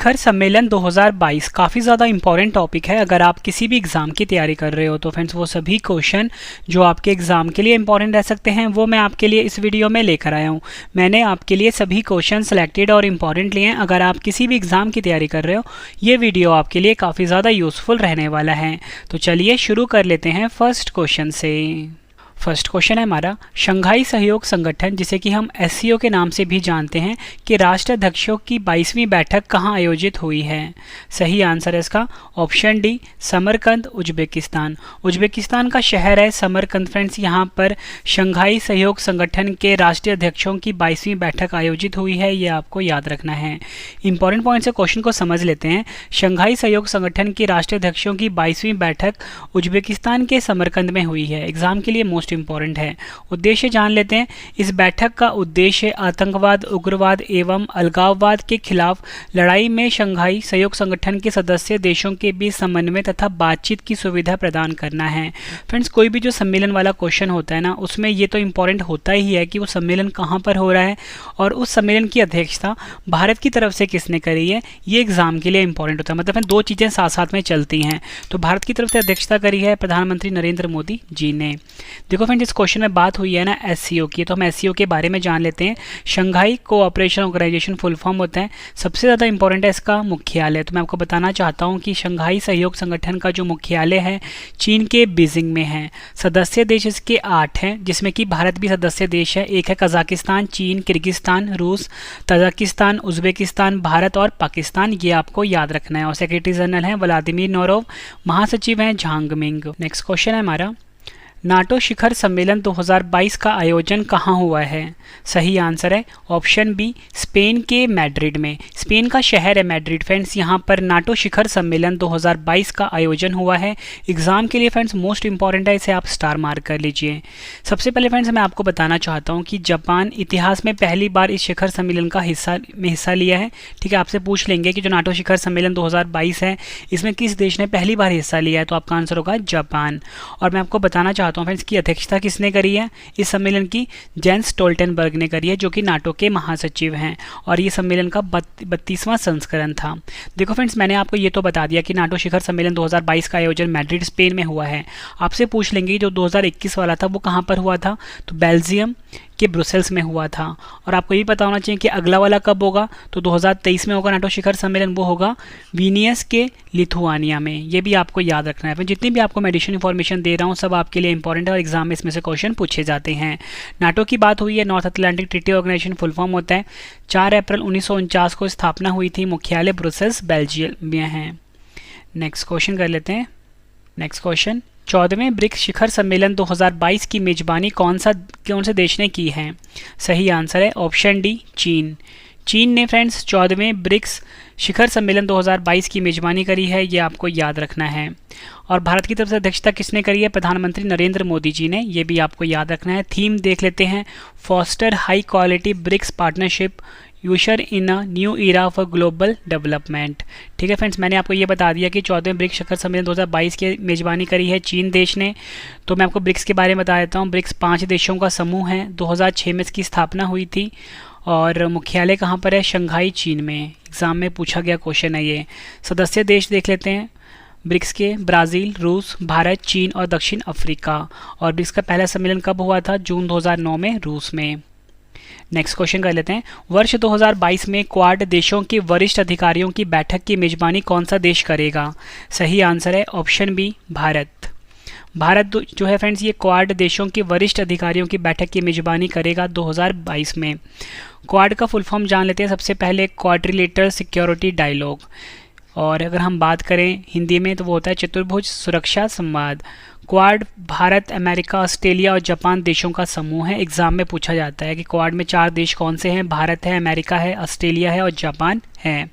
शिखर सम्मेलन 2022 काफ़ी ज़्यादा इंपॉर्टेंट टॉपिक है। अगर आप किसी भी एग्ज़ाम की तैयारी कर रहे हो तो फ्रेंड्स वो सभी क्वेश्चन जो आपके एग्ज़ाम के लिए इंपॉर्टेंट रह सकते हैं वो मैं आपके लिए इस वीडियो में लेकर आया हूँ। मैंने आपके लिए सभी क्वेश्चन सेलेक्टेड और इम्पॉर्टेंट लिए हैं। अगर आप किसी भी एग्ज़ाम की तैयारी कर रहे हो ये वीडियो आपके लिए काफ़ी ज़्यादा यूज़फुल रहने वाला है। तो चलिए शुरू कर लेते हैं फर्स्ट क्वेश्चन से। फर्स्ट क्वेश्चन है हमारा, शंघाई सहयोग संगठन जिसे कि हम एससीओ के नाम से भी जानते हैं कि राष्ट्राध्यक्षों की 22वीं बैठक कहाँ आयोजित हुई है। सही आंसर है इसका option D, Samarkand, Uzbekistan. Uzbekistan का शहर है समरकंद। फ्रेंड्स यहाँ पर शंघाई सहयोग संगठन के राष्ट्रीय अध्यक्षों की 22वीं बैठक आयोजित हुई है, ये आपको याद रखना है। इंपॉर्टेंट पॉइंट से क्वेश्चन को समझ लेते हैं। शंघाई सहयोग संगठन की राष्ट्रीय अध्यक्षों की 22वीं बैठक उज्बेकिस्तान के समरकंद में हुई है। एग्जाम के लिए मोस्ट इंपॉर्टेंट है। उद्देश्य जान लेते हैं। इस बैठक का उद्देश्य आतंकवाद, उग्रवाद एवं अलगाववाद के खिलाफ लड़ाई में शंघाई सहयोग संगठन के सदस्य देशों के बीच समन्वय तथा बातचीत की सुविधा प्रदान करना है। फ्रेंड्स कोई भी जो सम्मेलन वाला क्वेश्चन होता है ना उसमें ये तो इंपॉर्टेंट होता ही है कि वो सम्मेलन कहाँ पर हो रहा है और उस सम्मेलन की अध्यक्षता भारत की तरफ से किसने करी है। ये एग्जाम के लिए इंपॉर्टेंट होता है। मतलब दो चीज़ें साथ साथ में चलती हैं। तो भारत की तरफ से अध्यक्षता करी है प्रधानमंत्री नरेंद्र मोदी जी ने। देखो फ्रेंड्स इस क्वेश्चन में बात हुई है ना एससीओ की, तो हम एससीओ के बारे में जान लेते हैं। Shanghai cooperation organization full form होता है। सबसे ज़्यादा इंपॉर्टेंट है इसका मुख्यालय। तो मैं आपको बताना चाहता हूँ कि शंघाई सहयोग संगठन का जो मुख्यालय है चीन के बीजिंग में है। सदस्य देश इसके 8 हैं जिसमें कि भारत भी सदस्य देश है। एक है कजाकिस्तान, चीन, किर्गिस्तान, रूस, तजाकिस्तान, उज्बेकिस्तान, भारत और पाकिस्तान। ये आपको याद रखना है। और सेक्रेटरी जनरल हैं व्लादिमीर नोरोव, महासचिव हैं झांग मिंग। नेक्स्ट क्वेश्चन है हमारा, नाटो शिखर सम्मेलन 2022 का आयोजन कहाँ हुआ है। सही आंसर है ऑप्शन बी, स्पेन के मैड्रिड में। स्पेन का शहर है मैड्रिड। फ्रेंड्स यहाँ पर नाटो शिखर सम्मेलन 2022 का आयोजन हुआ है। एग्जाम के लिए फ्रेंड्स मोस्ट इंपॉर्टेंट है, इसे आप स्टार मार्क कर लीजिए। सबसे पहले फ्रेंड्स मैं आपको बताना चाहता हूँ कि जापान इतिहास में पहली बार इस शिखर सम्मेलन का हिस्सा लिया है। ठीक है, आपसे पूछ लेंगे कि जो नाटो शिखर सम्मेलन 2022 है इसमें किस देश ने पहली बार हिस्सा लिया है, तो आपका आंसर होगा जापान। और मैं आपको बताना चाहता हूँ फ्रेंड्स की अध्यक्षता किसने करी है इस सम्मेलन की, जेंस स्टोल्टेनबर्ग ने करी है जो कि नाटो के महासचिव हैं। और ये सम्मेलन का 32वां संस्करण था। देखो फ्रेंड्स मैंने आपको ये तो बता दिया कि नाटो शिखर सम्मेलन 2022 का आयोजन मैड्रिड स्पेन में हुआ है। आपसे पूछ लेंगे जो 2021 वाला था वो कहाँ पर हुआ था, तो बेल्जियम के ब्रुसेल्स में हुआ था। और आपको ये पता होना चाहिए कि अगला वाला कब होगा, तो 2023 में होगा नाटो शिखर सम्मेलन। वो होगा विनियस के लिथुआनिया में। ये भी आपको याद रखना है। फिर जितनी भी आपको मेडिसिन इन्फॉर्मेशन दे रहा हूँ सब आपके लिए इंपॉर्टेंट है और एग्जाम में इसमें से क्वेश्चन पूछे जाते हैं। नाटो की बात हुई है, North Atlantic Treaty organization full form होता है। 4 अप्रैल 1949 को स्थापना हुई थी। मुख्यालय ब्रुसेल्स बेल्जियम में है। नेक्स्ट क्वेश्चन कर लेते हैं। नेक्स्ट क्वेश्चन, 14वें ब्रिक्स शिखर सम्मेलन 2022 की मेजबानी कौन से देश ने की है। सही आंसर है ऑप्शन डी, चीन। चीन ने फ्रेंड्स 14वें ब्रिक्स शिखर सम्मेलन 2022 की मेजबानी करी है, ये आपको याद रखना है। और भारत की तरफ से अध्यक्षता किसने करी है, प्रधानमंत्री नरेंद्र मोदी जी ने। ये भी आपको याद रखना है। थीम देख लेते हैं, foster high quality BRICS partnership usher in a new era for global development. ठीक है फ्रेंड्स मैंने आपको ये बता दिया कि 14वें ब्रिक्स शिखर सम्मेलन 2022 की मेजबानी करी है चीन देश ने। तो मैं आपको ब्रिक्स के बारे में बता देता हूँ। ब्रिक्स 5 देशों का समूह है। 2006 में इसकी स्थापना हुई थी और मुख्यालय कहाँ पर है, शंघाई चीन में। एग्जाम में पूछा गया क्वेश्चन है ये। सदस्य देश देख लेते हैं ब्रिक्स के, ब्राज़ील, रूस, भारत, चीन और दक्षिण अफ्रीका। और ब्रिक्स का पहला सम्मेलन कब हुआ था, जून 2009 में रूस में। नेक्स्ट क्वेश्चन कर लेते हैं, वर्ष 2022 में क्वाड देशों के वरिष्ठ अधिकारियों की बैठक की मेजबानी कौन सा देश करेगा। सही आंसर है ऑप्शन बी, भारत। भारत जो है फ्रेंड्स ये क्वाड देशों के वरिष्ठ अधिकारियों की बैठक की मेजबानी करेगा 2022 में। क्वाड का फुल फॉर्म जान लेते हैं सबसे पहले, क्वाड्रिलेटरल सिक्योरिटी डायलॉग। और अगर हम बात करें हिंदी में तो वो होता है चतुर्भुज सुरक्षा संवाद। क्वाड भारत, अमेरिका, ऑस्ट्रेलिया और जापान देशों का समूह है। एग्जाम में पूछा जाता है कि क्वाड में 4 देश कौन से हैं, भारत है, अमेरिका है, ऑस्ट्रेलिया है और जापान है।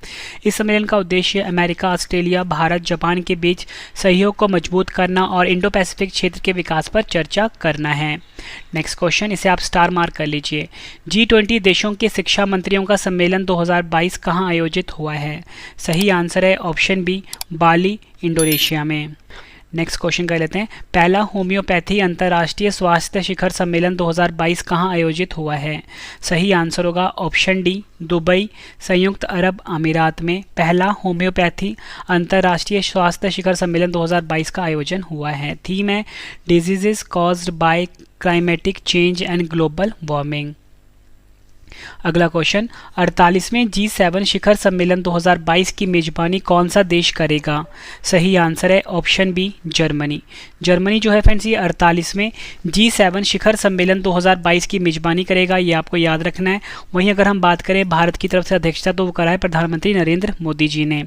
इस सम्मेलन का उद्देश्य अमेरिका, ऑस्ट्रेलिया, भारत, जापान के बीच सहयोग को मजबूत करना और इंडो पैसिफिक क्षेत्र के विकास पर चर्चा करना है। नेक्स्ट क्वेश्चन, इसे आप स्टार मार्क कर लीजिए। G20 देशों के शिक्षा मंत्रियों का सम्मेलन 2022 कहाँ आयोजित हुआ है। सही आंसर है ऑप्शन बी, बाली, इंडोनेशिया में। नेक्स्ट क्वेश्चन कर लेते हैं, पहला होम्योपैथी अंतर्राष्ट्रीय स्वास्थ्य शिखर सम्मेलन 2022 कहाँ आयोजित हुआ है? सही आंसर होगा ऑप्शन डी, दुबई, संयुक्त अरब अमीरात में पहला होम्योपैथी अंतर्राष्ट्रीय स्वास्थ्य शिखर सम्मेलन 2022 का आयोजन हुआ है। थीम है diseases caused by climatic change and global warming. अगला क्वेश्चन, 48वें G7 शिखर सम्मेलन 2022 की मेजबानी कौन सा देश करेगा? सही आंसर है ऑप्शन बी, जर्मनी। जर्मनी जो है फ्रेंड्स ये 48वें G7 शिखर सम्मेलन 2022 की मेजबानी करेगा, ये आपको याद रखना है। वहीं अगर हम बात करें भारत की तरफ से अध्यक्षता तो वो करा है प्रधानमंत्री नरेंद्र मोदी जी ने।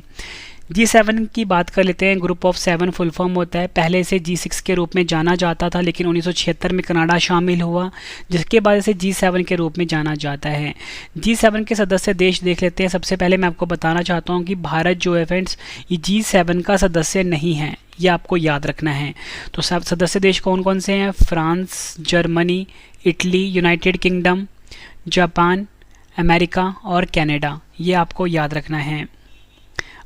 G7 की बात कर लेते हैं, ग्रुप ऑफ 7 फुल फॉर्म होता है। पहले इसे G6 के रूप में जाना जाता था, लेकिन 1976 में कनाडा शामिल हुआ, जिसके बाद इसे G7 के रूप में जाना जाता है। G7 के सदस्य देश देख लेते हैं। सबसे पहले मैं आपको बताना चाहता हूँ कि भारत जो है फ्रेंड्स ये G7 का सदस्य नहीं है, ये आपको याद रखना है। तो सब सदस्य देश कौन कौन से हैं? France, Germany, Italy, United kingdom, Japan, America और कनाडा, ये आपको याद रखना है।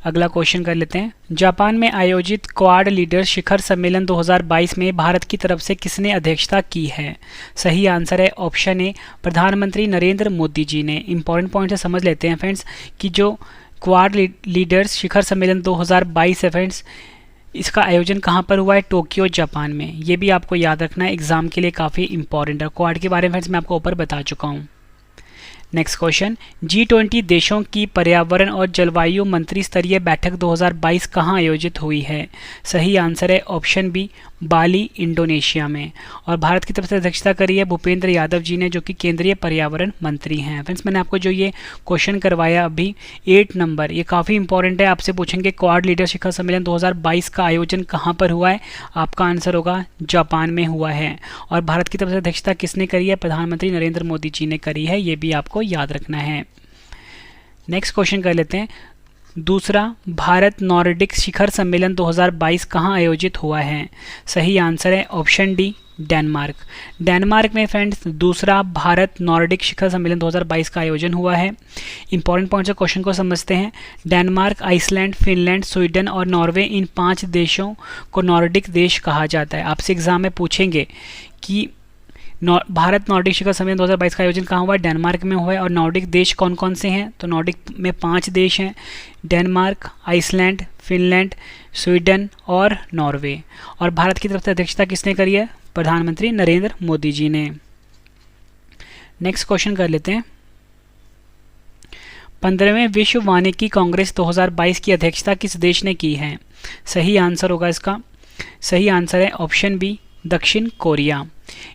अगला क्वेश्चन कर लेते हैं, जापान में आयोजित क्वाड लीडर शिखर सम्मेलन 2022 में भारत की तरफ से किसने अध्यक्षता की है? सही आंसर है ऑप्शन ए, प्रधानमंत्री नरेंद्र मोदी जी ने। इंपॉर्टेंट पॉइंट से समझ लेते हैं फ्रेंड्स कि जो क्वाड लीडर्स शिखर सम्मेलन 2022 है फ्रेंड्स, इसका आयोजन कहाँ पर हुआ है? टोक्यो, जापान में। ये भी आपको याद रखना है, एग्जाम के लिए काफ़ी इंपॉर्टेंट है। क्वाड के बारे में फ्रेंड्स मैं आपको ऊपर बता चुका हूँ। नेक्स्ट क्वेश्चन, G20 देशों की पर्यावरण और जलवायु मंत्री स्तरीय बैठक 2022 कहाँ आयोजित हुई है? सही आंसर है ऑप्शन बी, बाली, इंडोनेशिया में। और भारत की तरफ से अध्यक्षता करी है भूपेंद्र यादव जी ने, जो कि केंद्रीय पर्यावरण मंत्री हैं। फ्रेंड्स मैंने आपको जो ये क्वेश्चन करवाया अभी 8 नंबर, ये काफ़ी इंपॉर्टेंट है। आपसे पूछेंगे क्वाड लीडर शिखर सम्मेलन 2022 का आयोजन कहाँ पर हुआ है? आपका आंसर होगा जापान में हुआ है। और भारत की तरफ से अध्यक्षता किसने करी है? प्रधानमंत्री नरेंद्र मोदी जी ने करी है, ये भी आपको याद रखना है। नेक्स्ट क्वेश्चन कर लेते हैं, दूसरा भारत नॉर्डिक शिखर सम्मेलन 2022 कहाँ आयोजित हुआ है? सही आंसर है ऑप्शन डी, डेनमार्क। डेनमार्क में फ्रेंड्स दूसरा भारत नॉर्डिक शिखर सम्मेलन 2022 का आयोजन हुआ है। इंपॉर्टेंट पॉइंट से क्वेश्चन को समझते हैं। डेनमार्क, आइसलैंड, फिनलैंड, स्वीडन और नॉर्वे, इन 5 देशों को नॉर्डिक देश कहा जाता है। आपसे एग्जाम में पूछेंगे कि भारत नॉर्डिक शिखर सम्मेलन 2022 का आयोजन कहाँ हुआ है? डेनमार्क में हुआ है। और नॉर्डिक देश कौन कौन से हैं? तो नॉर्डिक में 5 देश हैं, डेनमार्क, आइसलैंड, फिनलैंड, स्वीडन और नॉर्वे। और भारत की तरफ से अध्यक्षता किसने करी है? प्रधानमंत्री नरेंद्र मोदी जी ने। नेक्स्ट क्वेश्चन कर लेते हैं, 15वें विश्व वानिकी कांग्रेस 2022 की अध्यक्षता किस देश ने की है? सही आंसर होगा इसका, सही आंसर है ऑप्शन बी, दक्षिण कोरिया।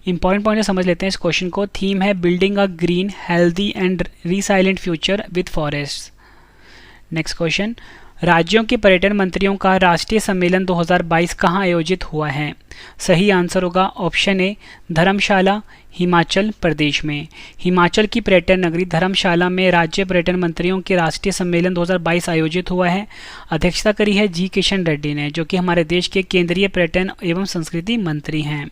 इंपॉर्टेंट पॉइंट समझ लेते हैं इस क्वेश्चन को। थीम है building a green, healthy and resilient future with forest. Next question, राज्यों के पर्यटन मंत्रियों का राष्ट्रीय सम्मेलन 2022 कहाँ आयोजित हुआ है? सही आंसर होगा ऑप्शन ए, धर्मशाला, हिमाचल प्रदेश में। हिमाचल की पर्यटन नगरी धर्मशाला में राज्य पर्यटन मंत्रियों के राष्ट्रीय सम्मेलन 2022 आयोजित हुआ है। अध्यक्षता करी है जी किशन रेड्डी ने, जो कि हमारे देश के केंद्रीय पर्यटन एवं संस्कृति मंत्री हैं।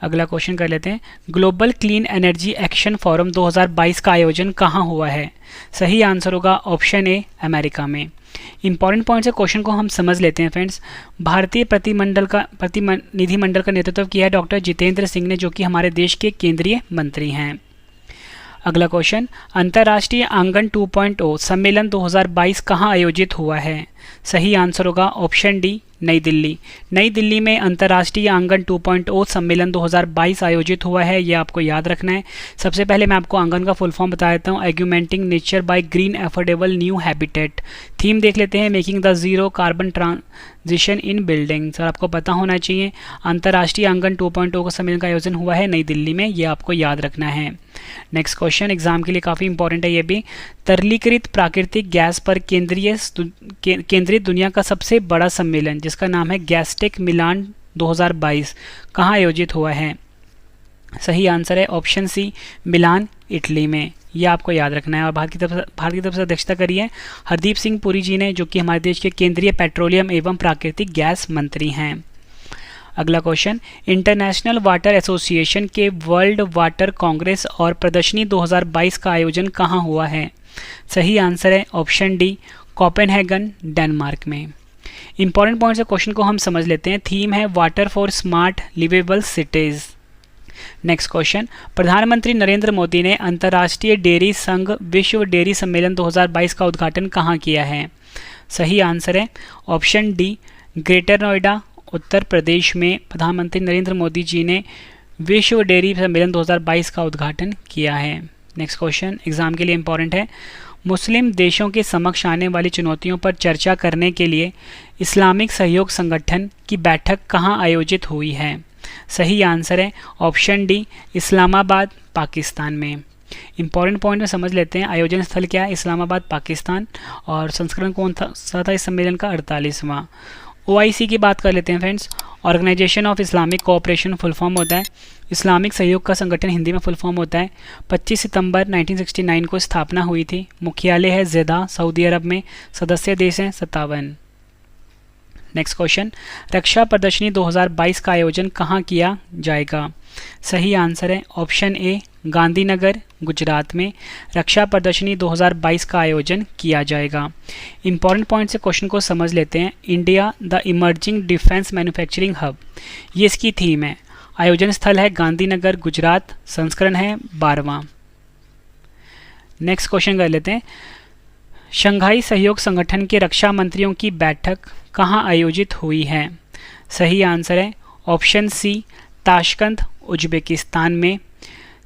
अगला क्वेश्चन कर लेते हैं, global clean energy action forum 2022 का आयोजन कहाँ हुआ है? सही आंसर होगा ऑप्शन ए, अमेरिका में। इंपॉर्टेंट पॉइंट से क्वेश्चन को हम समझ लेते हैं फ्रेंड्स। भारतीय प्रतिनिधिमंडल का नेतृत्व किया है डॉक्टर जितेंद्र सिंह ने, जो कि हमारे देश के केंद्रीय मंत्री हैं। अगला क्वेश्चन, अंतर्राष्ट्रीय आंगन 2.0 सम्मेलन 2022 कहाँ आयोजित हुआ है? सही आंसर होगा ऑप्शन डी, नई दिल्ली। नई दिल्ली में अंतर्राष्ट्रीय आंगन 2.0 सम्मेलन 2022 आयोजित हुआ है, ये आपको याद रखना है। सबसे पहले मैं आपको आंगन का फुल फॉर्म बता देता हूँ, augmenting nature by green affordable new habitat. Theme देख लेते हैं, making the zero carbon transition in buildings. और आपको पता होना चाहिए अंतर्राष्ट्रीय आंगन 2.0 का सम्मेलन का आयोजन हुआ है नई दिल्ली में, ये आपको याद रखना है। नेक्स्ट क्वेश्चन एग्जाम के लिए काफ़ी इंपॉर्टेंट है ये भी। तरलीकृत प्राकृतिक गैस पर केंद्रित दुनिया का सबसे बड़ा सम्मेलन, जिसका नाम है गैसटेक मिलान 2022, कहाँ आयोजित हुआ है? सही आंसर है ऑप्शन सी, मिलान, इटली में। यह आपको याद रखना है। और भारत की तरफ से अध्यक्षता करी है हरदीप सिंह पुरी जी ने, जो कि हमारे देश के केंद्रीय पेट्रोलियम एवं प्राकृतिक गैस मंत्री हैं। अगला क्वेश्चन, इंटरनेशनल वाटर एसोसिएशन के वर्ल्ड वाटर कांग्रेस और प्रदर्शनी 2022 का आयोजन कहाँ हुआ है? सही आंसर है ऑप्शन डी, कोपेनहेगन, डेनमार्क में। इंपॉर्टेंट पॉइंट से क्वेश्चन को हम समझ लेते हैं। थीम है water for smart liveable cities. Next question, प्रधानमंत्री नरेंद्र मोदी ने अंतर्राष्ट्रीय डेयरी संघ विश्व डेयरी सम्मेलन 2022 का उद्घाटन कहाँ किया है? सही आंसर है option D, greater Noida, Uttar Pradesh में प्रधानमंत्री नरेंद्र मोदी जी ने विश्व डेयरी सम्मेलन 2022 का उद्घाटन किया है। नेक्स्ट क्वेश्चन एग्जाम के लिए इंपॉर्टेंट है। मुस्लिम देशों के समक्ष आने वाली चुनौतियों पर चर्चा करने के लिए इस्लामिक सहयोग संगठन की बैठक कहाँ आयोजित हुई है? सही आंसर है ऑप्शन डी, इस्लामाबाद, पाकिस्तान में। इंपॉर्टेंट पॉइंट में समझ लेते हैं। आयोजन स्थल क्या है? इस्लामाबाद, पाकिस्तान। और संस्करण कौन था इस सम्मेलन का? 48वां। OIC की बात कर लेते हैं friends. Organisation of Islamic cooperation full form होता है। इस्लामिक सहयोग का संगठन हिंदी में फुल फॉर्म होता है। 25 सितंबर 1969 को स्थापना हुई थी। मुख्यालय है जेदा, सऊदी अरब में। सदस्य देश हैं 57। नेक्स्ट क्वेश्चन, रक्षा प्रदर्शनी 2022 का आयोजन कहाँ किया जाएगा? सही आंसर है ऑप्शन ए, गांधीनगर, गुजरात में रक्षा प्रदर्शनी 2022 का आयोजन किया जाएगा। इंपॉर्टेंट पॉइंट से क्वेश्चन को समझ लेते हैं। India the emerging defence manufacturing hub, ये इसकी थीम है। आयोजन स्थल है गांधीनगर, गुजरात। संस्करण है 12वां। नेक्स्ट क्वेश्चन कर लेते हैं। शंघाई सहयोग संगठन के रक्षा मंत्रियों की बैठक कहाँ आयोजित हुई है? सही आंसर है ऑप्शन सी, ताशकंद, उज्बेकिस्तान में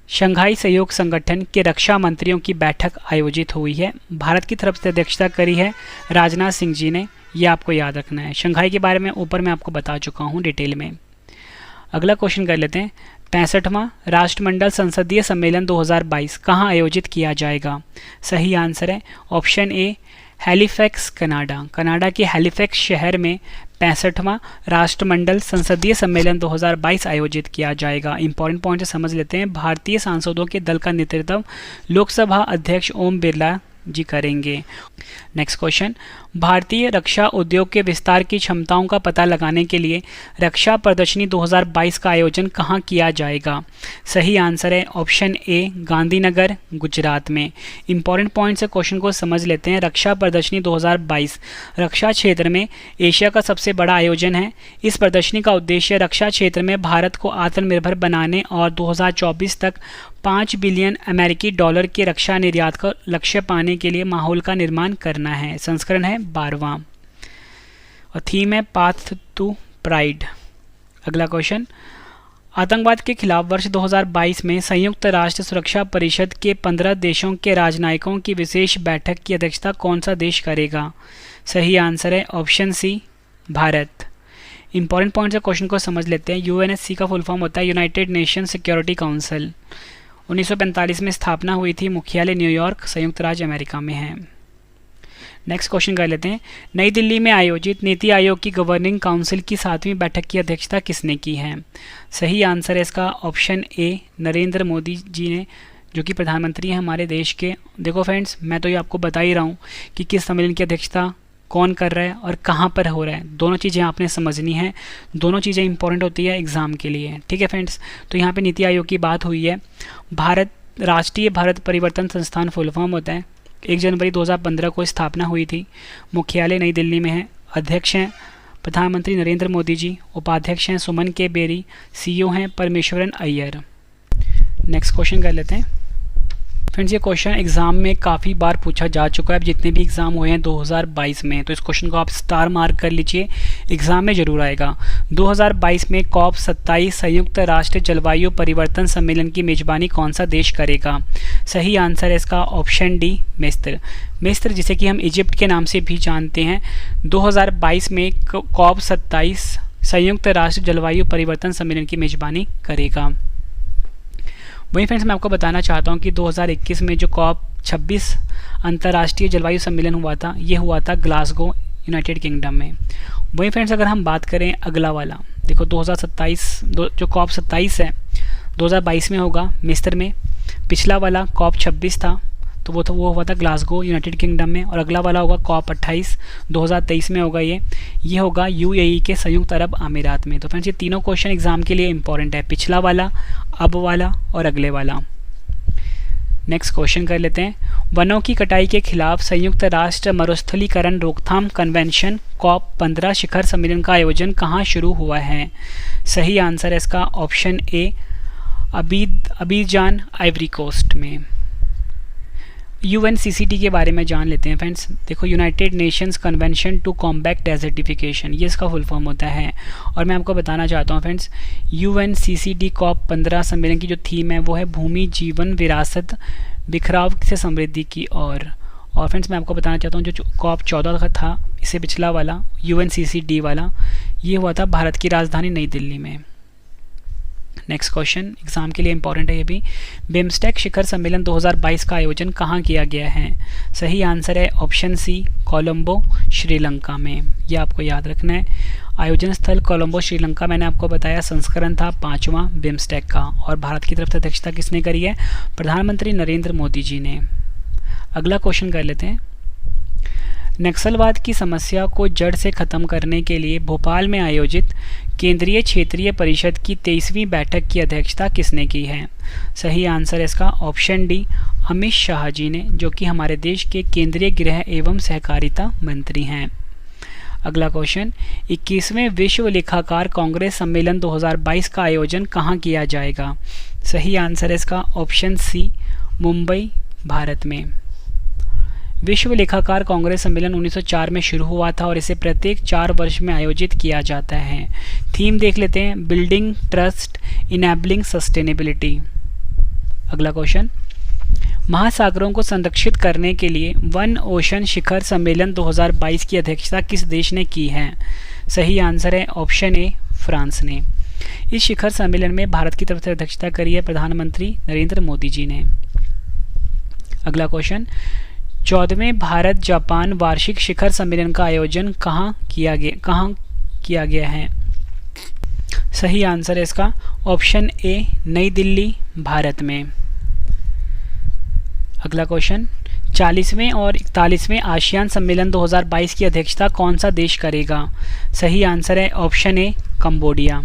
शंघाई सहयोग संगठन के रक्षा मंत्रियों की बैठक आयोजित हुई है। भारत की तरफ से अध्यक्षता करी है राजनाथ सिंह जी ने, ये आपको याद रखना है। शंघाई के बारे में ऊपर मैं आपको बता चुका हूँ डिटेल में। अगला क्वेश्चन कर लेते हैं। 65वां राष्ट्रमंडल संसदीय सम्मेलन 2022 कहाँ आयोजित किया जाएगा? सही आंसर है option A, Halifax, Canada. Canada के हैलीफैक्स शहर में 65वां राष्ट्रमंडल संसदीय सम्मेलन 2022 आयोजित किया जाएगा। इंपॉर्टेंट पॉइंट समझ लेते हैं। भारतीय सांसदों के दल का नेतृत्व लोकसभा अध्यक्ष ओम बिरला जी करेंगे। नेक्स्ट क्वेश्चन, भारतीय रक्षा उद्योग के विस्तार की क्षमताओं का पता लगाने के लिए रक्षा प्रदर्शनी 2022 का आयोजन कहाँ किया जाएगा? सही आंसर है ऑप्शन ए, गांधीनगर, गुजरात में। इंपॉर्टेंट पॉइंट से क्वेश्चन को समझ लेते हैं। रक्षा प्रदर्शनी 2022 रक्षा क्षेत्र में एशिया का सबसे बड़ा आयोजन है। इस प्रदर्शनी का उद्देश्य रक्षा क्षेत्र में भारत को आत्मनिर्भर बनाने और 2024 तक 5 बिलियन अमेरिकी डॉलर के रक्षा निर्यात का लक्ष्य पाने के लिए माहौल का निर्माण करना है। संस्करण है 12वां और थीम है पाथ टू प्राइड। अगला क्वेश्चन, आतंकवाद के खिलाफ वर्ष 2022 में संयुक्त राष्ट्र सुरक्षा परिषद के 15 देशों के राजनयिकों की विशेष बैठक की अध्यक्षता कौन सा देश करेगा? सही आंसर है option C, Bharat. Important point से क्वेश्चन को समझ लेते हैं। UNSC का फुल फॉर्म होता है यूनाइटेड नेशन सिक्योरिटी काउंसिल। 1945 में स्थापना हुई थी। मुख्यालय न्यूयॉर्क, संयुक्त राज्य अमेरिका में है। नेक्स्ट क्वेश्चन कर लेते हैं। नई दिल्ली में आयोजित नीति आयोग की गवर्निंग काउंसिल की 7वीं बैठक की अध्यक्षता किसने की है? सही आंसर है इसका ऑप्शन ए, नरेंद्र मोदी जी ने, जो कि प्रधानमंत्री हैं हमारे देश के। देखो फ्रेंड्स, मैं तो ये आपको बता ही रहा हूँ कि किस सम्मेलन की अध्यक्षता कौन कर रहा है और कहाँ पर हो रहा है। दोनों चीज़ें आपने समझनी है। दोनों चीज़ें इंपॉर्टेंट होती है एग्ज़ाम के लिए। ठीक है फ्रेंड्स, तो यहाँ पे नीति आयोग की बात हुई है। राष्ट्रीय भारत परिवर्तन संस्थान फुल फॉर्म होता है। 1 जनवरी 2015 को स्थापना हुई थी। मुख्यालय नई दिल्ली में है। अध्यक्ष हैं प्रधानमंत्री नरेंद्र मोदी जी। उपाध्यक्ष हैं सुमन के बेरी। CEO हैं परमेश्वरन अय्यर। नेक्स्ट क्वेश्चन कर लेते हैं। फ्रेंड्स, ये क्वेश्चन एग्जाम में काफ़ी बार पूछा जा चुका है। जितने भी एग्जाम हुए हैं 2022 में, तो इस क्वेश्चन को आप स्टार मार्क कर लीजिए, एग्जाम में जरूर आएगा। 2022 में COP 27 संयुक्त राष्ट्र जलवायु परिवर्तन सम्मेलन की मेजबानी कौन सा देश करेगा? सही आंसर है इसका ऑप्शन डी, मिस्र। मिस्र, जिसे कि हम इजिप्ट के नाम से भी जानते हैं, 2022 में COP 27 संयुक्त राष्ट्र जलवायु परिवर्तन सम्मेलन की मेजबानी करेगा। वहीं फ्रेंड्स, मैं आपको बताना चाहता हूं कि 2021 में जो COP 26 अंतर्राष्ट्रीय जलवायु सम्मेलन हुआ था, ये हुआ था ग्लासगो, यूनाइटेड किंगडम में। वहीं फ्रेंड्स, अगर हम बात करें अगला वाला, देखो 2027 जो COP 27 है 2022 में होगा मिस्र में। पिछला वाला COP 26 था, तो वो हुआ था ग्लासगो, यूनाइटेड किंगडम में। और अगला वाला होगा COP 28 2023 में होगा। ये होगा UAE के संयुक्त अरब अमीरात में। तो फ्रेंड्स, ये तीनों क्वेश्चन एग्जाम के लिए इंपॉर्टेंट है, पिछला वाला, अब वाला और अगले वाला। नेक्स्ट क्वेश्चन कर लेते हैं। वनों की कटाई के खिलाफ संयुक्त राष्ट्र मरुस्थलीकरण रोकथाम कन्वेंशन COP15 शिखर सम्मेलन का आयोजन कहाँ शुरू हुआ है? सही आंसर है इसका ऑप्शन ए, अबीजान, आइवरी कोस्ट में। UNCCT के बारे में जान लेते हैं फ्रेंड्स। देखो, United Nations Convention to combat desertification, ये इसका फुल फॉर्म होता है। और मैं आपको बताना चाहता हूँ फ्रेंड्स, UNCCT COP15 सम्मेलन की जो थीम है वो है भूमि, जीवन, विरासत, बिखराव से समृद्धि की ओर। और फ्रेंड्स मैं आपको बताना चाहता हूँ जो COP14 का था, इससे पिछला वाला UNCCD वाला, ये हुआ था भारत की राजधानी नई दिल्ली में। नेक्स्ट क्वेश्चन एग्जाम के लिए इंपॉर्टेंट है ये भी। बिम्स्टेक शिखर सम्मेलन 2022 का आयोजन कहाँ किया गया है? सही आंसर है ऑप्शन सी, कोलंबो, श्रीलंका में। ये आपको याद रखना है। आयोजन स्थल कोलंबो, श्रीलंका। मैंने आपको बताया संस्करण था 5वां बिम्स्टेक का। और भारत की तरफ से अध्यक्षता किसने करी है? प्रधानमंत्री नरेंद्र मोदी जी ने। अगला क्वेश्चन कर लेते हैं। नक्सलवाद की समस्या को जड़ से खत्म करने के लिए भोपाल में आयोजित केंद्रीय क्षेत्रीय परिषद की 23वीं बैठक की अध्यक्षता किसने की है? सही आंसर है इसका ऑप्शन डी, अमित शाह जी ने, जो कि हमारे देश के केंद्रीय गृह एवं सहकारिता मंत्री हैं। अगला क्वेश्चन, 21वें विश्व लेखाकार कांग्रेस सम्मेलन 2022 का आयोजन कहाँ किया जाएगा? सही आंसर है इसका ऑप्शन सी, मुंबई, भारत में। विश्व लेखाकार कांग्रेस सम्मेलन 1904 में शुरू हुआ था और इसे प्रत्येक 4 वर्ष में आयोजित किया जाता है। थीम देख लेते हैं, बिल्डिंग ट्रस्ट, इनेबलिंग सस्टेनेबिलिटी। अगला क्वेश्चन, महासागरों को संरक्षित करने के लिए वन ओशन शिखर सम्मेलन 2022 की अध्यक्षता किस देश ने की है? सही आंसर है ऑप्शन ए, फ्रांस ने। इस शिखर सम्मेलन में भारत की तरफ से अध्यक्षता करी है प्रधानमंत्री नरेंद्र मोदी जी ने। अगला क्वेश्चन, 14वें भारत जापान वार्षिक शिखर सम्मेलन का आयोजन कहाँ किया गया है? सही आंसर है इसका ऑप्शन ए, नई दिल्ली, भारत में। अगला क्वेश्चन, 40वें और 41वें आसियान सम्मेलन 2022 की अध्यक्षता कौन सा देश करेगा? सही आंसर है ऑप्शन ए, कंबोडिया।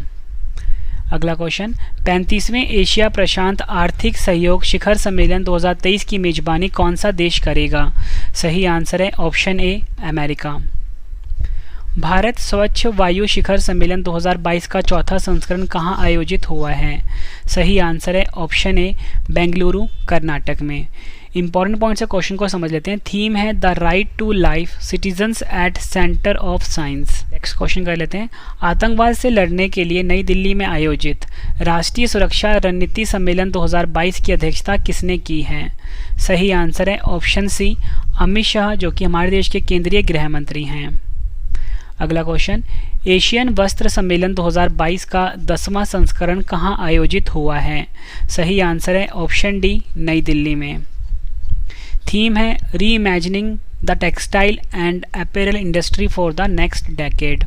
अगला क्वेश्चन, 35वें एशिया प्रशांत आर्थिक सहयोग शिखर सम्मेलन 2023 की मेजबानी कौन सा देश करेगा? सही आंसर है ऑप्शन ए, अमेरिका। भारत स्वच्छ वायु शिखर सम्मेलन 2022 का चौथा संस्करण कहाँ आयोजित हुआ है? सही आंसर है ऑप्शन ए, बेंगलुरु, कर्नाटक में। इंपॉर्टेंट पॉइंट्स से क्वेश्चन को समझ लेते हैं। थीम है the right to life, citizens at centre of science. Next question कर लेते हैं। आतंकवाद से लड़ने के लिए नई दिल्ली में आयोजित राष्ट्रीय सुरक्षा रणनीति सम्मेलन 2022 की अध्यक्षता किसने की है? सही आंसर है ऑप्शन सी, अमित शाह, जो कि हमारे देश के केंद्रीय गृह मंत्री हैं। अगला क्वेश्चन, एशियन वस्त्र सम्मेलन 2022 का 10वां संस्करण कहाँ आयोजित हुआ है? सही आंसर है ऑप्शन डी, नई दिल्ली में। थीम है री imagining the textile and apparel industry for the next decade.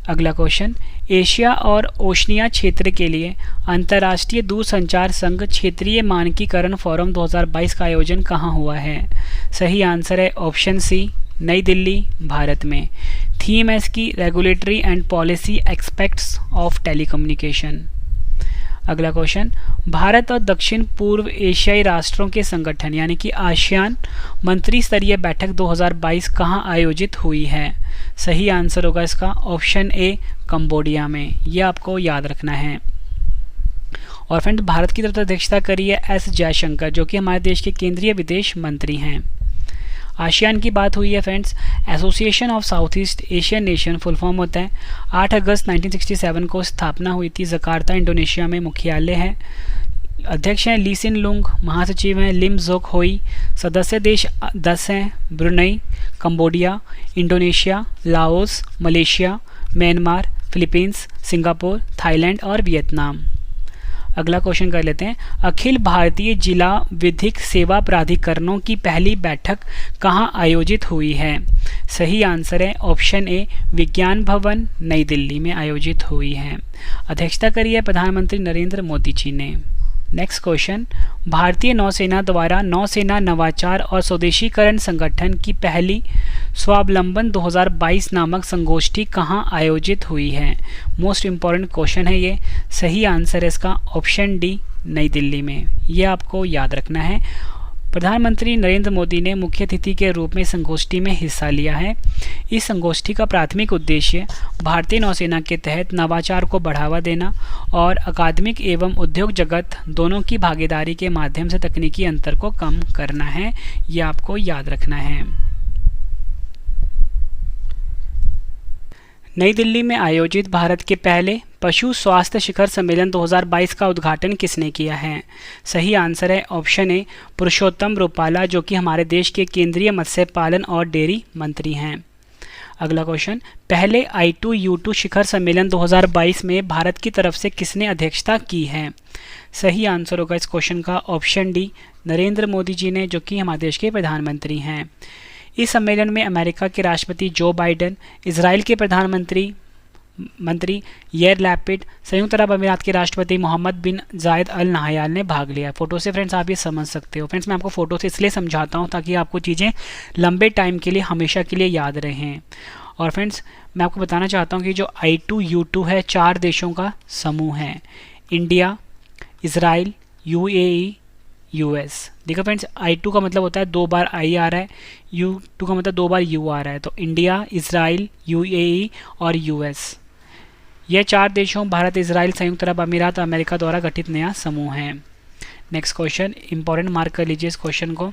अगला क्वेश्चन, एशिया और ओशनिया क्षेत्र के लिए अंतर्राष्ट्रीय दूरसंचार संघ क्षेत्रीय मानकीकरण फोरम 2022 का आयोजन कहाँ हुआ है? सही आंसर है ऑप्शन सी, नई दिल्ली, भारत में। थीम है इसकी regulatory and policy aspects of telecommunication. अगला क्वेश्चन, भारत और दक्षिण पूर्व एशियाई राष्ट्रों के संगठन यानी कि आसियान मंत्री स्तरीय बैठक 2022 कहाँ आयोजित हुई है? सही आंसर होगा इसका ऑप्शन ए, कंबोडिया में। यह आपको याद रखना है। और फ्रेंड, भारत की तरफ से अध्यक्षता करी है एस जयशंकर, जो कि हमारे देश के केंद्रीय विदेश मंत्री हैं। आसियान की बात हुई है friends, association of south east Asian nation full form होता है। 8 अगस्त 1967 को स्थापना हुई थी। जकार्ता, इंडोनेशिया में मुख्यालय है। अध्यक्ष हैं ली सिन लुंग, महासचिव हैं लिम जोक होई। सदस्य देश 10 हैं, Brunei, Cambodia, Indonesia, Laos, Malaysia, Myanmar, Philippines, Singapore, Thailand और वियतनाम। अगला क्वेश्चन कर लेते हैं। अखिल भारतीय जिला विधिक सेवा प्राधिकरणों की पहली बैठक कहाँ आयोजित हुई है? सही आंसर है ऑप्शन ए, विज्ञान भवन, नई दिल्ली में आयोजित हुई है। अध्यक्षता करी है प्रधानमंत्री नरेंद्र मोदी जी ने। नेक्स्ट क्वेश्चन, भारतीय नौसेना द्वारा नौसेना नवाचार और स्वदेशीकरण संगठन की पहली स्वावलंबन 2022 नामक संगोष्ठी कहाँ आयोजित हुई है? मोस्ट इम्पॉर्टेंट क्वेश्चन है ये। सही आंसर है इसका ऑप्शन डी, नई दिल्ली में। ये आपको याद रखना है। प्रधानमंत्री नरेंद्र मोदी ने मुख्य अतिथि के रूप में संगोष्ठी में हिस्सा लिया है। इस संगोष्ठी का प्राथमिक उद्देश्य भारतीय नौसेना के तहत नवाचार को बढ़ावा देना और अकादमिक एवं उद्योग जगत दोनों की भागीदारी के माध्यम से तकनीकी अंतर को कम करना है। ये आपको याद रखना है। नई दिल्ली में आयोजित भारत के पहले पशु स्वास्थ्य शिखर सम्मेलन 2022 का उद्घाटन किसने किया है? सही आंसर है ऑप्शन ए पुरुषोत्तम रूपाला, जो कि हमारे देश के केंद्रीय मत्स्य पालन और डेयरी मंत्री हैं। अगला क्वेश्चन, पहले I2U2 शिखर सम्मेलन 2022 में भारत की तरफ से किसने अध्यक्षता की है? सही आंसर होगा इस क्वेश्चन का ऑप्शन डी, नरेंद्र मोदी जी ने, जो कि हमारे देश के प्रधानमंत्री हैं। इस सम्मेलन में अमेरिका के राष्ट्रपति जो बाइडेन, इजराइल के प्रधानमंत्री यार लैपिड, संयुक्त अरब अमीरात के राष्ट्रपति मोहम्मद बिन जायद अल नाहयान ने भाग लिया। फोटो से फ्रेंड्स आप ये समझ सकते हो। फ्रेंड्स मैं आपको फोटो से इसलिए समझाता हूँ ताकि आपको चीज़ें लंबे टाइम के लिए हमेशा के लिए याद रहें। और फ्रेंड्स मैं आपको बताना चाहता हूँ कि जो I2U2 है 4 देशों का समूह है, इंडिया, इजराइल, UAE, US। देखो फ्रेंड्स I2 का मतलब होता है 2 बार I आ रहा है, U2 का मतलब 2 बार U आ रहा है। तो इंडिया, इजराइल, UAE और US, यह 4 देशों भारत, इजराइल, संयुक्त अरब अमीरात, अमेरिका द्वारा गठित नया समूह है। नेक्स्ट क्वेश्चन, इंपॉर्टेंट मार्क कर लीजिए इस क्वेश्चन को।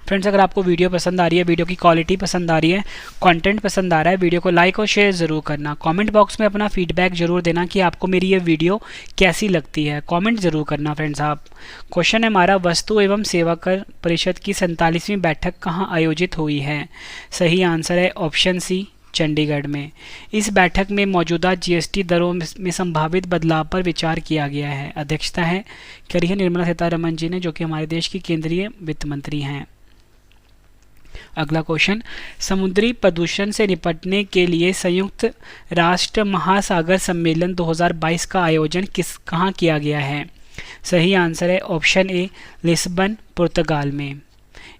फ्रेंड्स अगर आपको वीडियो पसंद आ रही है, वीडियो की क्वालिटी पसंद आ रही है, कंटेंट पसंद आ रहा है, वीडियो को लाइक और शेयर ज़रूर करना। कमेंट बॉक्स में अपना फीडबैक जरूर देना कि आपको मेरी ये वीडियो कैसी लगती है, कमेंट जरूर करना फ्रेंड्स आप। क्वेश्चन है हमारा, वस्तु एवं सेवा कर परिषद की 47वीं बैठक कहाँ आयोजित हुई है? सही आंसर है ऑप्शन सी, चंडीगढ़ में। इस बैठक में मौजूदा GST दरों में संभावित बदलाव पर विचार किया गया है। अध्यक्षता है करी है निर्मला सीतारमण जी ने, जो कि हमारे देश की केंद्रीय वित्त मंत्री हैं। अगला क्वेश्चन, समुद्री प्रदूषण से निपटने के लिए संयुक्त राष्ट्र महासागर सम्मेलन 2022 का आयोजन कहाँ किया गया है? सही आंसर है ऑप्शन ए, लिस्बन, पुर्तगाल में।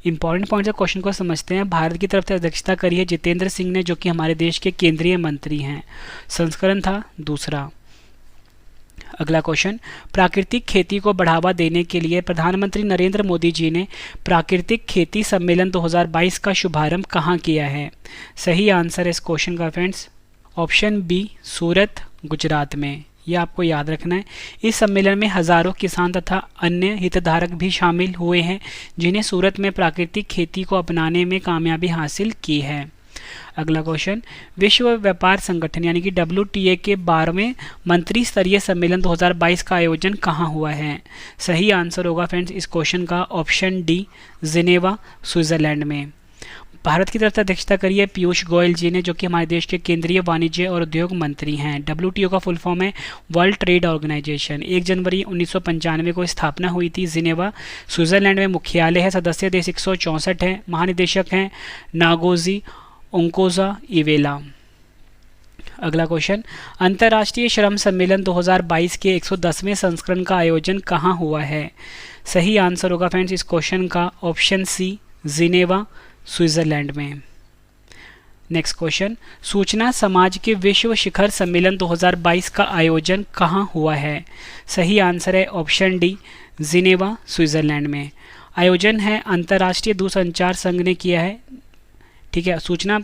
इंपॉर्टेंट पॉइंट क्वेश्चन को समझते हैं। भारत की तरफ से अध्यक्षता करी है जितेंद्र सिंह ने, जो कि हमारे देश के केंद्रीय मंत्री हैं। संस्करण था दूसरा। अगला क्वेश्चन, प्राकृतिक खेती को बढ़ावा देने के लिए प्रधानमंत्री नरेंद्र मोदी जी ने प्राकृतिक खेती सम्मेलन 2022 का शुभारंभ कहाँ किया है? सही आंसर है इस क्वेश्चन का फ्रेंड्स ऑप्शन बी, सूरत, गुजरात में। यह आपको याद रखना है। इस सम्मेलन में हजारों किसान तथा अन्य हितधारक भी शामिल हुए हैं, जिन्हें सूरत में प्राकृतिक खेती को अपनाने में कामयाबी हासिल की है। अगला क्वेश्चन, विश्व व्यापार संगठन यानी कि WTA के 12वें मंत्री स्तरीय सम्मेलन 2022 का आयोजन कहाँ हुआ है? सही आंसर होगा फ्रेंड्स इस क्वेश्चन का ऑप्शन डी, जिनेवा, स्विट्जरलैंड में। भारत की तरफ से अध्यक्षता करी है पीयूष गोयल जी ने, जो कि हमारे देश के केंद्रीय वाणिज्य और उद्योग मंत्री हैं। WTO का फुल फॉर्म है वर्ल्ड ट्रेड ऑर्गेनाइजेशन। 1 जनवरी 1995 को स्थापना हुई थी। जिनेवा स्विट्जरलैंड में मुख्यालय है। सदस्य देश 164 हैं। महानिदेशक हैं नागोजी ओंकोजा इवेला। अगला क्वेश्चन, अंतर्राष्ट्रीय श्रम सम्मेलन 2022 के 110वें संस्करण का आयोजन कहाँ हुआ है? सही आंसर होगा फ्रेंड्स इस क्वेश्चन का ऑप्शन सी, जिनेवा, स्विट्जरलैंड में। नेक्स्ट क्वेश्चन, सूचना समाज के विश्व शिखर सम्मेलन 2022 का आयोजन कहाँ हुआ है? सही आंसर है ऑप्शन डी, जिनेवा, स्विट्जरलैंड में। आयोजन है अंतर्राष्ट्रीय दूरसंचार संघ ने किया है। ठीक है, सूचना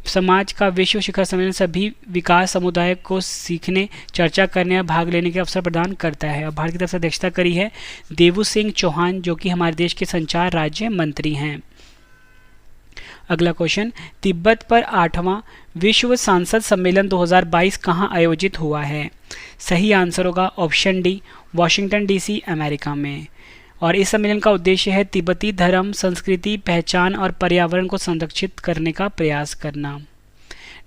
समाज का विश्व शिखर सम्मेलन सभी विकास समुदाय को सीखने, चर्चा करने और भाग लेने के अवसर प्रदान करता है। और भारत की तरफ से अध्यक्षता करी है देवू सिंह चौहान, जो कि हमारे देश के संचार राज्य मंत्री हैं। अगला क्वेश्चन, तिब्बत पर 8वां विश्व सांसद सम्मेलन 2022 कहाँ आयोजित हुआ है? सही आंसर होगा option D, Washington DC, America में। और इस सम्मेलन का उद्देश्य है तिब्बती धर्म, संस्कृति, पहचान और पर्यावरण को संरक्षित करने का प्रयास करना।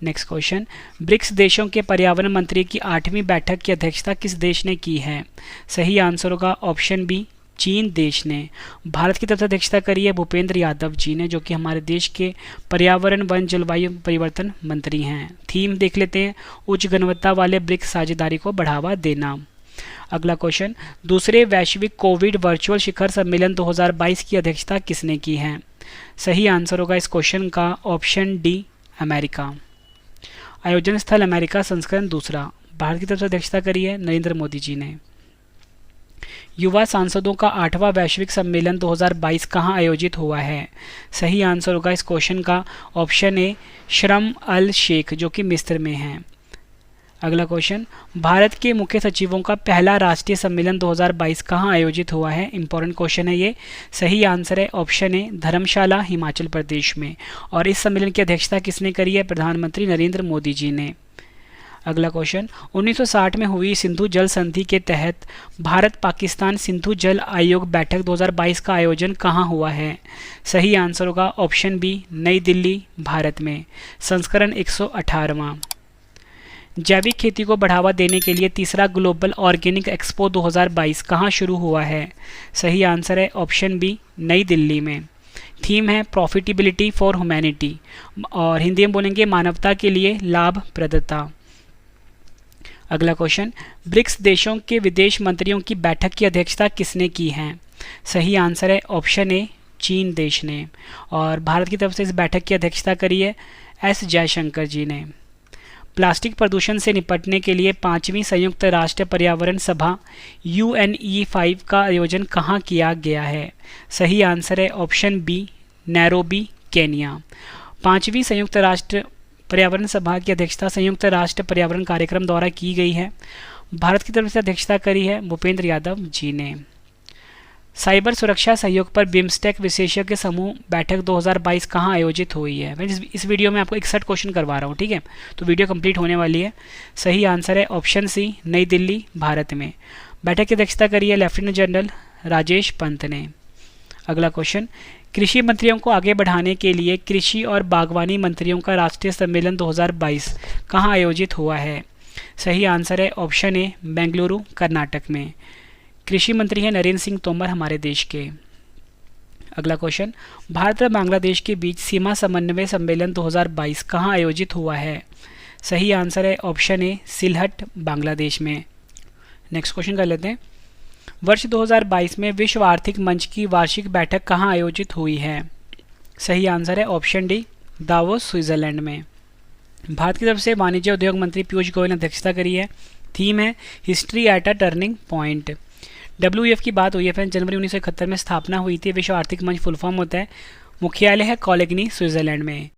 नेक्स्ट क्वेश्चन, ब्रिक्स देशों के पर्यावरण मंत्री की 8वीं बैठक की अध्यक्षता किस देश ने की है? सही आंसर होगा ऑप्शन बी, चीन देश ने। भारत की तरफ से अध्यक्षता करी है भूपेंद्र यादव जी ने, जो कि हमारे देश के पर्यावरण, वन, जलवायु परिवर्तन मंत्री हैं। थीम देख लेते हैं, उच्च गुणवत्ता वाले ब्रिक्स साझेदारी को बढ़ावा देना। अगला क्वेश्चन, दूसरे वैश्विक कोविड वर्चुअल शिखर सम्मेलन 2022 की अध्यक्षता किसने की है? सही आंसर होगा इस क्वेश्चन का ऑप्शन डी, अमेरिका। आयोजन स्थल अमेरिका, संस्करण दूसरा। भारत की तरफ से अध्यक्षता करी है नरेंद्र मोदी जी ने। युवा सांसदों का 8वां वैश्विक सम्मेलन 2022 कहाँ आयोजित हुआ है? सही आंसर होगा इस क्वेश्चन का ऑप्शन ए, शर्म अल शेख, जो कि मिस्र में है। अगला क्वेश्चन, भारत के मुख्य सचिवों का पहला राष्ट्रीय सम्मेलन 2022 कहाँ आयोजित हुआ है? इंपॉर्टेंट क्वेश्चन है ये। सही आंसर है ऑप्शन ए, धर्मशाला, हिमाचल प्रदेश में। और इस सम्मेलन की अध्यक्षता किसने करी है? प्रधानमंत्री नरेंद्र मोदी जी ने। अगला क्वेश्चन, 1960 में हुई सिंधु जल संधि के तहत भारत पाकिस्तान सिंधु जल आयोग बैठक 2022 का आयोजन कहाँ हुआ है? सही आंसर होगा ऑप्शन बी, नई दिल्ली, भारत में। संस्करण 118वां। जैविक खेती को बढ़ावा देने के लिए तीसरा ग्लोबल ऑर्गेनिक एक्सपो 2022 कहाँ शुरू हुआ है? सही आंसर है ऑप्शन बी, नई दिल्ली में। थीम है प्रॉफिटेबिलिटी फॉर ह्यूमैनिटी, और हिंदी में बोलेंगे मानवता के लिए लाभप्रदता। अगला क्वेश्चन, ब्रिक्स देशों के विदेश मंत्रियों की बैठक की अध्यक्षता किसने की है? सही आंसर है ऑप्शन ए, चीन देश ने। और भारत की तरफ से इस बैठक की अध्यक्षता करी है एस जयशंकर जी ने। प्लास्टिक प्रदूषण से निपटने के लिए 5वीं संयुक्त राष्ट्र पर्यावरण सभा UNE5 का आयोजन कहाँ किया गया है? सही आंसर है ऑप्शन बी, नैरोबी, केन्या। 5वीं संयुक्त राष्ट्र पर्यावरण सभा की अध्यक्षता संयुक्त राष्ट्र पर्यावरण कार्यक्रम द्वारा की गई है। भारत की तरफ से अध्यक्षता करी है भूपेंद्र यादव जी ने। साइबर सुरक्षा सहयोग पर बिम्स्टेक विशेषज्ञ समूह बैठक 2022 कहाँ आयोजित हुई है? मैं इस वीडियो में आपको 61 क्वेश्चन करवा रहा हूँ, ठीक है, तो वीडियो कंप्लीट होने वाली है। सही आंसर है ऑप्शन सी, नई दिल्ली, भारत में। बैठक की अध्यक्षता करी है लेफ्टिनेंट जनरल राजेश पंत ने। अगला क्वेश्चन, कृषि मंत्रियों को आगे बढ़ाने के लिए कृषि और बागवानी मंत्रियों का राष्ट्रीय सम्मेलन 2022 कहाँ आयोजित हुआ है? सही आंसर है ऑप्शन ए, बेंगलुरु, कर्नाटक में। कृषि मंत्री हैं नरेंद्र सिंह तोमर हमारे देश के। अगला क्वेश्चन, भारत और बांग्लादेश के बीच सीमा समन्वय सम्मेलन 2022 कहाँ आयोजित हुआ है? सही आंसर है ऑप्शन ए, सिलहट, बांग्लादेश में। नेक्स्ट क्वेश्चन कर लेते हैं। वर्ष 2022 में विश्व आर्थिक मंच की वार्षिक बैठक कहाँ आयोजित हुई है? सही आंसर है ऑप्शन डी, दावोस, स्विट्जरलैंड में। भारत की तरफ से वाणिज्य उद्योग मंत्री पीयूष गोयल ने अध्यक्षता करी है। थीम है history at a turning point. WEF की बात हुई है फ्रेंड्स, जनवरी 1971 में स्थापना हुई थी। विश्व आर्थिक मंच फुल फॉर्म होता है। मुख्यालय है कॉलोनी, स्विट्जरलैंड में।